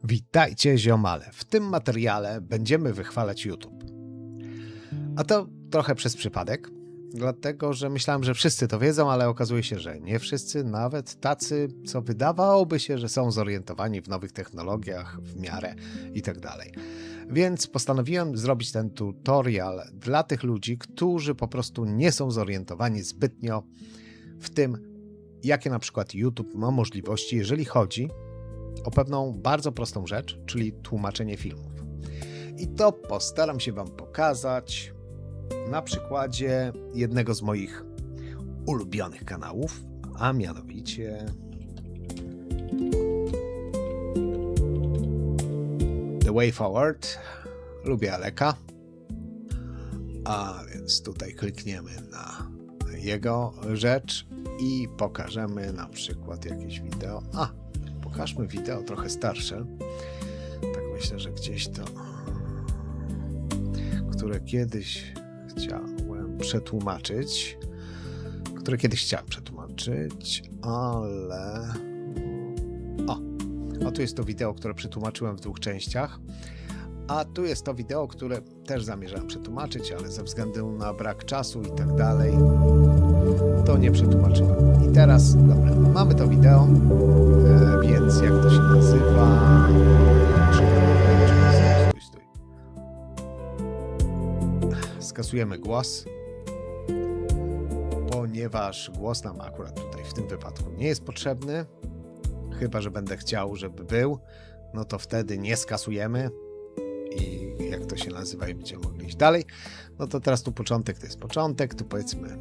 Witajcie ziomale, w tym materiale będziemy wychwalać YouTube. A to trochę przez przypadek, dlatego że myślałem, że wszyscy to wiedzą, ale okazuje się, że nie wszyscy, nawet tacy, co wydawałoby się, że są zorientowani w nowych technologiach w miarę i tak dalej. Więc postanowiłem zrobić ten tutorial dla tych ludzi, którzy po prostu nie są zorientowani zbytnio w tym, jakie na przykład YouTube ma możliwości, jeżeli chodzi o pewną bardzo prostą rzecz, czyli tłumaczenie filmów. I to postaram się Wam pokazać na przykładzie jednego z moich ulubionych kanałów, a mianowicie The Way Forward. Lubię Aleka, a więc tutaj klikniemy na jego rzecz i pokażemy na przykład jakieś wideo. Pokażmy wideo trochę starsze. Tak myślę, że gdzieś to, które kiedyś chciałem przetłumaczyć, ale tu jest to wideo, które przetłumaczyłem w 2 częściach, a tu jest to wideo, które też zamierzałem przetłumaczyć, ale ze względu na brak czasu i tak dalej, to nie przetłumaczyłem. I teraz, dobra, mamy to wideo, więc jak to się nazywa? Stój. Skasujemy głos, ponieważ głos nam akurat tutaj w tym wypadku nie jest potrzebny, chyba że będę chciał, żeby był, no to wtedy nie skasujemy i jak to się nazywa i będziemy mogli iść dalej. No to teraz tu początek to jest początek, tu powiedzmy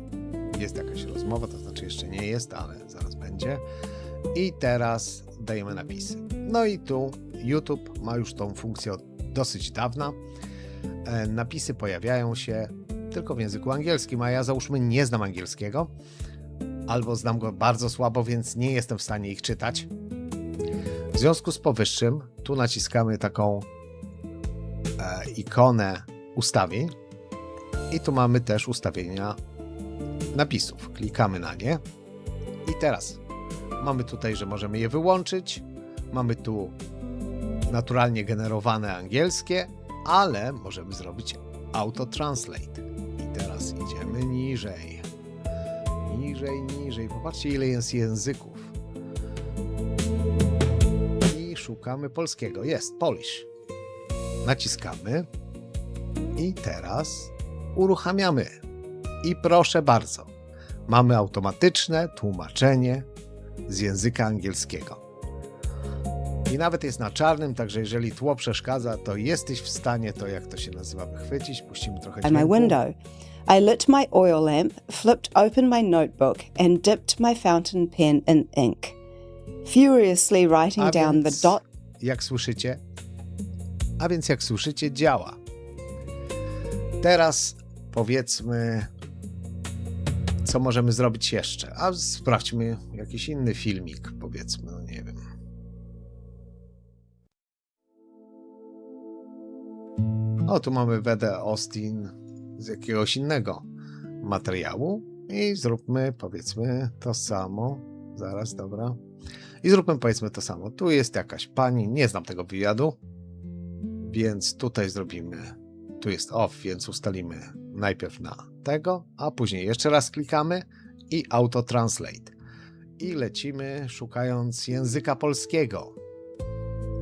jest jakaś rozmowa, to znaczy jeszcze nie jest, ale zaraz będzie. I teraz dajemy napisy. No i tu YouTube ma już tą funkcję od dosyć dawna. Napisy pojawiają się tylko w języku angielskim, a ja załóżmy nie znam angielskiego, albo znam go bardzo słabo, więc nie jestem w stanie ich czytać. W związku z powyższym tu naciskamy taką ikonę ustawień i tu mamy też ustawienia napisów. Klikamy na nie i teraz mamy tutaj, że możemy je wyłączyć. Mamy tu naturalnie generowane angielskie, ale możemy zrobić Auto Translate. I teraz idziemy niżej. Niżej. Popatrzcie, ile jest języków. I szukamy polskiego. Jest Polish. Naciskamy i teraz uruchamiamy. I proszę bardzo, mamy automatyczne tłumaczenie z języka angielskiego. I nawet jest na czarnym, także jeżeli tło przeszkadza, to jesteś w stanie to, jak to się nazywa, wychwycić. Puścimy trochę And my dźwięku. window. I lit my oil lamp, flipped open my notebook, and dipped my fountain pen in ink, furiously writing A down the więc, dot. jak słyszycie, działa. Teraz powiedzmy, co możemy zrobić jeszcze. A sprawdźmy jakiś inny filmik, powiedzmy, no nie wiem. Tu mamy Wedę Austin z jakiegoś innego materiału i zróbmy, powiedzmy, to samo. Zaraz, dobra. I zróbmy, powiedzmy, to samo. Tu jest jakaś pani, nie znam tego wywiadu, więc tutaj zrobimy, tu jest off, więc ustalimy najpierw na tego, a później jeszcze raz klikamy i Auto Translate. I lecimy szukając języka polskiego.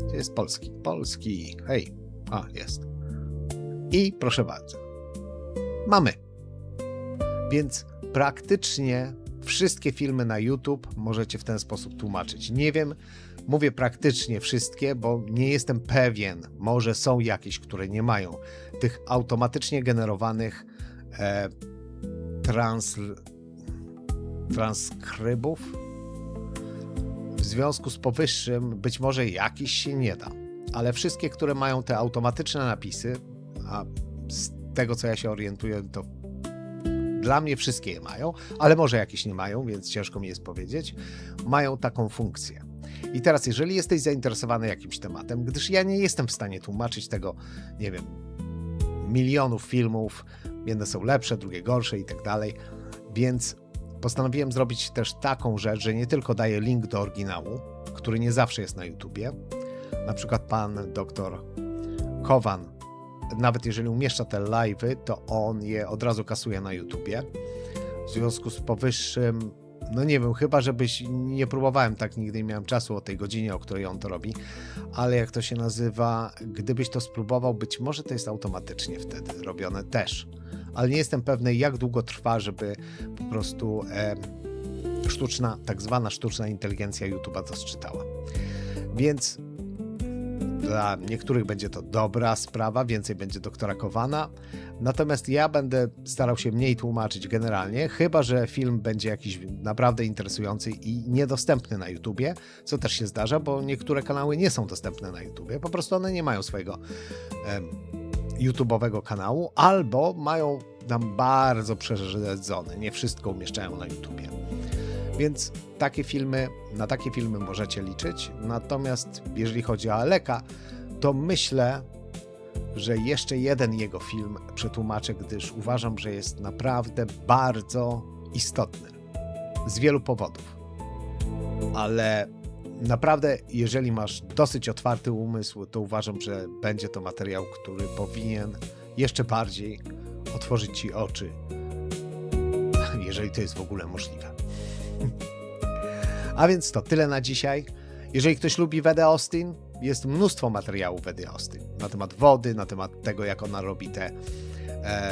Gdzie jest polski? Polski. Hej. Jest. I proszę bardzo. Mamy. Więc praktycznie wszystkie filmy na YouTube możecie w ten sposób tłumaczyć. Nie wiem, mówię praktycznie wszystkie, bo nie jestem pewien. Może są jakieś, które nie mają tych automatycznie generowanych transkrybów. W związku z powyższym być może jakiś się nie da, ale wszystkie, które mają te automatyczne napisy, a z tego, co ja się orientuję, to dla mnie wszystkie je mają, ale może jakieś nie mają, więc ciężko mi jest powiedzieć, mają taką funkcję. I teraz, jeżeli jesteś zainteresowany jakimś tematem, gdyż ja nie jestem w stanie tłumaczyć tego, nie wiem, milionów filmów, jedne są lepsze, drugie gorsze i tak dalej, więc postanowiłem zrobić też taką rzecz, że nie tylko daję link do oryginału, który nie zawsze jest na YouTubie, na przykład pan doktor Kowan, nawet jeżeli umieszcza te live'y, to on je od razu kasuje na YouTubie. W związku z powyższym, no nie wiem, chyba żebyś nie próbowałem tak, nigdy nie miałem czasu o tej godzinie, o której on to robi, ale jak to się nazywa, gdybyś to spróbował, być może to jest automatycznie wtedy robione też. Ale nie jestem pewny, jak długo trwa, żeby po prostu tak zwana sztuczna inteligencja YouTube'a to sczytała. Więc dla niektórych będzie to dobra sprawa, więcej będzie doktora Kowana, natomiast ja będę starał się mniej tłumaczyć generalnie, chyba że film będzie jakiś naprawdę interesujący i niedostępny na YouTubie, co też się zdarza, bo niektóre kanały nie są dostępne na YouTubie, po prostu one nie mają swojego YouTube'owego kanału, albo mają tam bardzo przerzedzone, nie wszystko umieszczają na YouTubie. Więc na takie filmy możecie liczyć. Natomiast jeżeli chodzi o Aleka, to myślę, że jeszcze jeden jego film przetłumaczę, gdyż uważam, że jest naprawdę bardzo istotny. Z wielu powodów. Ale naprawdę, jeżeli masz dosyć otwarty umysł, to uważam, że będzie to materiał, który powinien jeszcze bardziej otworzyć ci oczy. Jeżeli to jest w ogóle możliwe. A więc to tyle na dzisiaj. Jeżeli ktoś lubi Wedę Austin, jest mnóstwo materiałów Wedy Austin na temat wody, na temat tego, jak ona robi te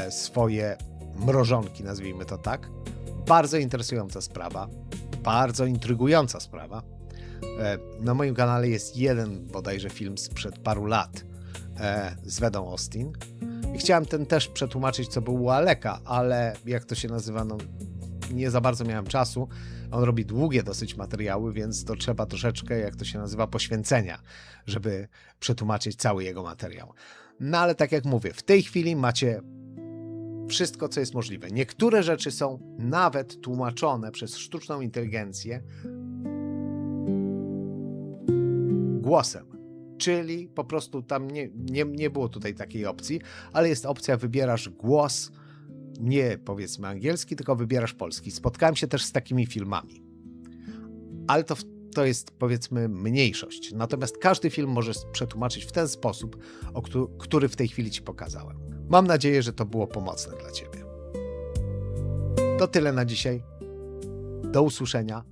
swoje mrożonki, nazwijmy to tak. Bardzo interesująca sprawa, bardzo intrygująca sprawa. Na moim kanale jest jeden bodajże film sprzed paru lat z Wedą Austin. I chciałem ten też przetłumaczyć, co był u Aleka, ale jak to się nazywa, no nie za bardzo miałem czasu. On robi długie dosyć materiały, więc to trzeba troszeczkę, jak to się nazywa, poświęcenia, żeby przetłumaczyć cały jego materiał. No ale tak jak mówię, w tej chwili macie wszystko, co jest możliwe. Niektóre rzeczy są nawet tłumaczone przez sztuczną inteligencję głosem. Czyli po prostu tam nie było tutaj takiej opcji, ale jest opcja, wybierasz głos, nie powiedzmy angielski, tylko wybierasz polski. Spotkałem się też z takimi filmami. Ale to jest powiedzmy mniejszość. Natomiast każdy film możesz przetłumaczyć w ten sposób, który w tej chwili ci pokazałem. Mam nadzieję, że to było pomocne dla ciebie. To tyle na dzisiaj. Do usłyszenia.